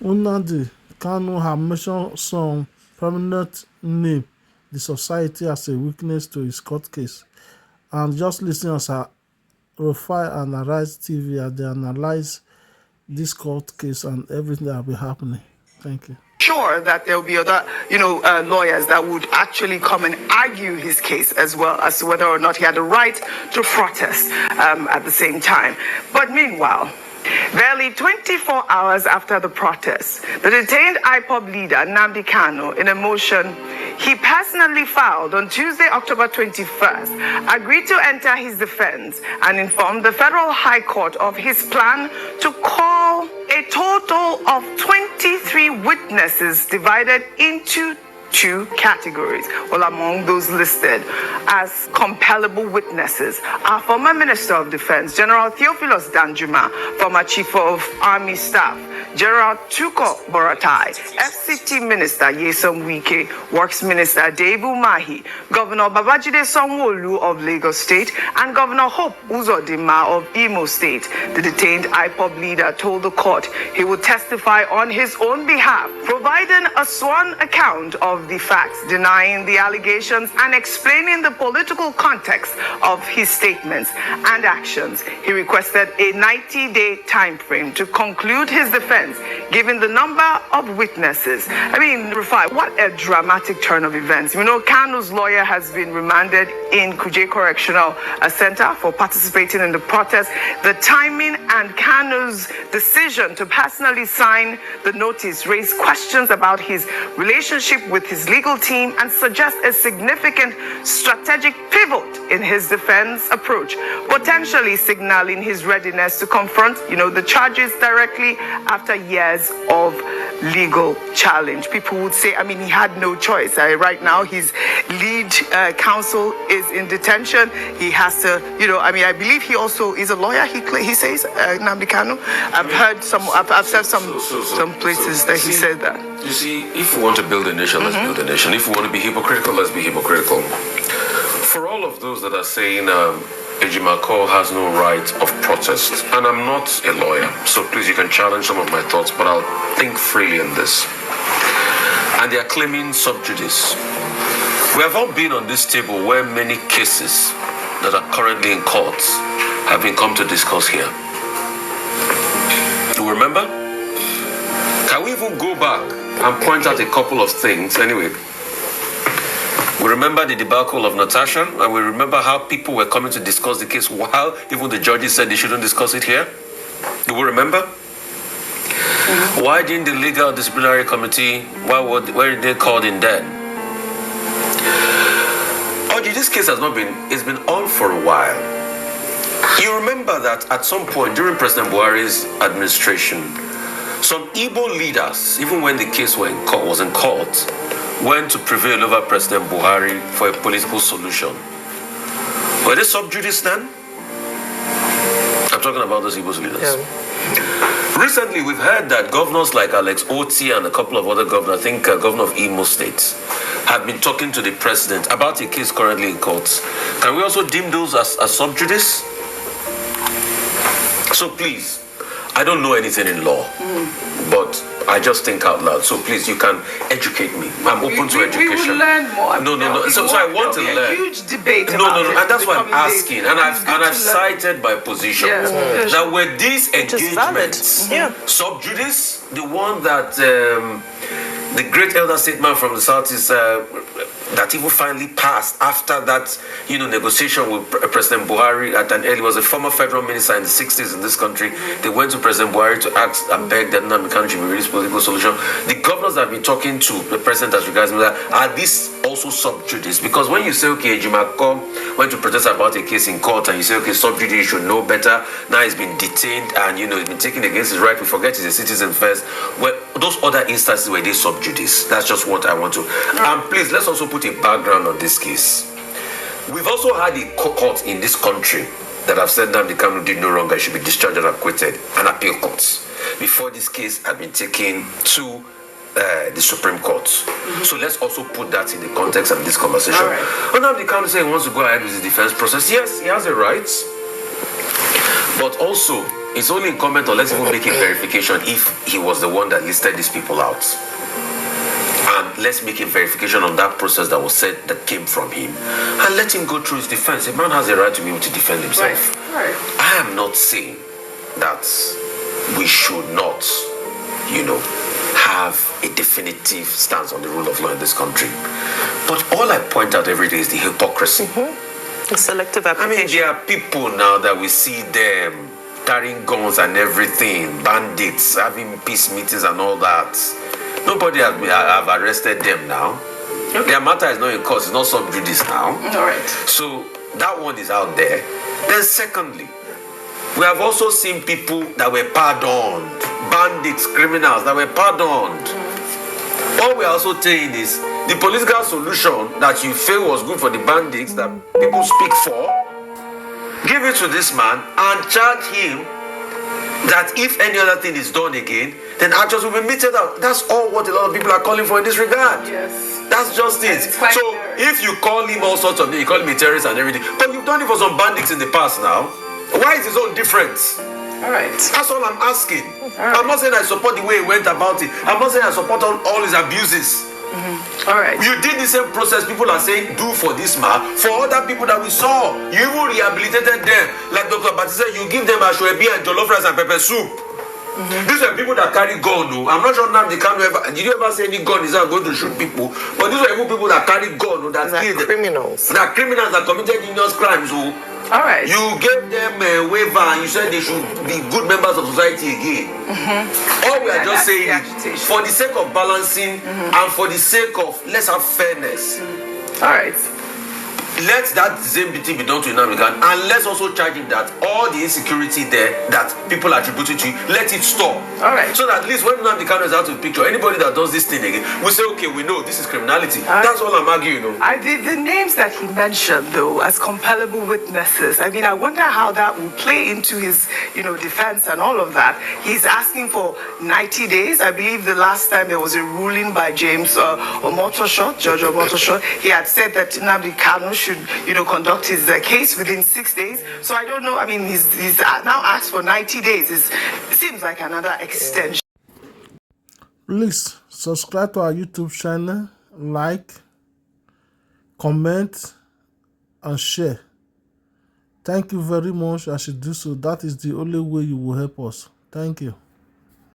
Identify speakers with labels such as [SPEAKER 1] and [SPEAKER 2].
[SPEAKER 1] Nnamdi Kanu have mentioned some prominent name the society as a witness to his court case. And just listen as I Rufai and Arise TV as they analyze this court case and everything that will be happening. Thank you.
[SPEAKER 2] Sure that there will be other, lawyers that would actually come and argue his case as well as to whether or not he had the right to protest at the same time. But meanwhile, barely 24 hours after the protest, the detained IPOB leader, Nnamdi Kanu, in a motion he personally filed on Tuesday, October 21st, agreed to enter his defense and informed the Federal High Court of his plan to call a total of 23 witnesses divided into two categories. Well, among those listed as compellable witnesses are former Minister of Defense, General Theophilus Danjuma, former Chief of Army Staff, General Tuko Boratai, FCT Minister Yesom Wike, Works Minister Debu Mahi, Governor Babajide Sanwo-Olu of Lagos State, and Governor Hope Uzodinma of Imo State. The detained IPOB leader told the court he would testify on his own behalf, providing a sworn account of the facts, denying the allegations, and explaining the political context of his statements and actions. He requested a 90-day time frame to conclude his defense, given the number of witnesses. I mean, Rufai, what a dramatic turn of events. Kanu's lawyer has been remanded in Kuje Correctional Center for participating in the protest. The timing and Kanu's decision to personally sign the notice raised questions about his relationship with his legal team and suggest a significant strategic pivot in his defense approach, potentially signaling his readiness to confront, the charges directly after years of legal challenge. People would say, he had no choice. Right now, his lead counsel is in detention. He has to, I believe he also is a lawyer. He says, Nnamdi Kanu. I've said some places that he said that.
[SPEAKER 3] You see, if we want to build a nation, let's build a nation. If we want to be hypocritical, let's be hypocritical. For all of those that are saying Ejimako has no right of protest, and I'm not a lawyer, so please, you can challenge some of my thoughts, but I'll think freely on this. And they are claiming sub judice. We have all been on this table where many cases that are currently in courts have been come to discuss here. Do you remember? Can we even go back and point out a couple of things? Anyway, we remember the debacle of Natasha, and we remember how people were coming to discuss the case while even the judges said they shouldn't discuss it here. Do we remember? Mm-hmm. Why didn't the legal disciplinary committee, why did they called in then? This case has not been, it's been on for a while. You remember that at some point during President Buhari's administration, some Igbo leaders, even when the case was in court, went to prevail over President Buhari for a political solution. Were they sub judice then? I'm talking about those Igbo leaders. Yeah. Recently, we've heard that governors like Alex Oti and a couple of other governors, I think governor of Imo State, have been talking to the president about a case currently in courts. Can we also deem those as sub judice? So please, I don't know anything in law, but I just think out loud. So please, you can educate me. I'm open to education.
[SPEAKER 2] We will learn more.
[SPEAKER 3] No. So I want to learn.
[SPEAKER 2] A huge debate.
[SPEAKER 3] No. And that's why I'm asking. And I've cited my position. Yeah. Now, were these engagements sub judice, the one that the great elder statesman from the south is that even finally passed after that, negotiation with President Buhari at an early, was a former federal minister in the 60s in this country. They went to President Buhari to ask and beg that Nnamdi Kanu should be released political solution. The governors that have been talking to the president as regards that, are these also sub judice? Because when you say, okay, Ejimako went to protest about a case in court, and you say, okay, sub judice, you should know better. Now he's been detained and, he's been taken against his right. We forget he's a citizen first. Well, those other instances where they sub judice. That's just what I want to. And please, let's also put a background on this case. We've also had a court in this country that have said Nnamdi Kanu did no wrong and should be discharged and acquitted, and appeal courts, before this case had been taken to the Supreme Court. So let's also put that in the context of this conversation. Nnamdi Kanu saying he wants to go ahead with his defense process. Yes, he has a right, but also it's only incumbent on let's even make a verification if he was the one that listed these people out. And let's make a verification on that process that was said that came from him, and let him go through his defense. A man has a right to be able to defend himself.
[SPEAKER 2] Right.
[SPEAKER 3] I am not saying that we should not, have a definitive stance on the rule of law in this country. But all I point out every day is the hypocrisy.
[SPEAKER 2] The selective application.
[SPEAKER 3] I mean, there are people now that we see them carrying guns and everything, bandits, having peace meetings and all that. Nobody have arrested them now. Okay. Their matter is not in court, it's not sub judice now.
[SPEAKER 2] All right.
[SPEAKER 3] So that one is out there. Then secondly, we have also seen people that were pardoned, bandits, criminals that were pardoned. All we're also saying is the political solution that you feel was good for the bandits that people speak for, give it to this man and charge him that if any other thing is done again, then actions will be meted out. That's all what a lot of people are calling for in this regard.
[SPEAKER 2] Yes.
[SPEAKER 3] That's just it. So if you call him all sorts of things, you call him a terrorist and everything, but you've done it for some bandits in the past now, why is his own different?
[SPEAKER 2] All right.
[SPEAKER 3] That's all I'm asking.
[SPEAKER 2] Right.
[SPEAKER 3] I'm not saying I support the way he went about it. I'm not saying I support all his abuses.
[SPEAKER 2] All right.
[SPEAKER 3] You did the same process people are saying do for this man, for other people that we saw. You even rehabilitated them. Like Dr. Bati said, you give them ashwebi and jollof rice and pepper soup. These are people that carry gun. No? I'm not sure Nnamdi Kanu ever. Did you ever say any gun is not going to shoot people? But these are even people that carry gun. No, that kill
[SPEAKER 2] criminals.
[SPEAKER 3] That criminals that committed heinous crimes. Oh.
[SPEAKER 2] All right.
[SPEAKER 3] You gave them a waiver and you said they should be good members of society again. All we are just saying is for the sake of balancing and for the sake of let's have fairness.
[SPEAKER 2] All right.
[SPEAKER 3] Let that same thing be done to Nnamdi Kanu, and let's also charge him that all the insecurity there that people attributed to you, let it stop.
[SPEAKER 2] All right.
[SPEAKER 3] So that at least when Nnamdi Kanu is out of the picture, anybody that does this thing again, we say, okay, we know this is criminality. That's all I'm arguing,
[SPEAKER 2] The names that he mentioned, though, as compellable witnesses, I mean, I wonder how that will play into his, defense and all of that. He's asking for 90 days. I believe the last time there was a ruling by James Judge Omotosho, he had said that Nnamdi Kanu should, conduct his case within 6 days. So I don't know. I mean, he's now asked for 90 days. It seems like another extension.
[SPEAKER 1] Please subscribe to our YouTube channel, like, comment, and share. Thank you very much. As you do so, that is the only way you will help us. Thank you.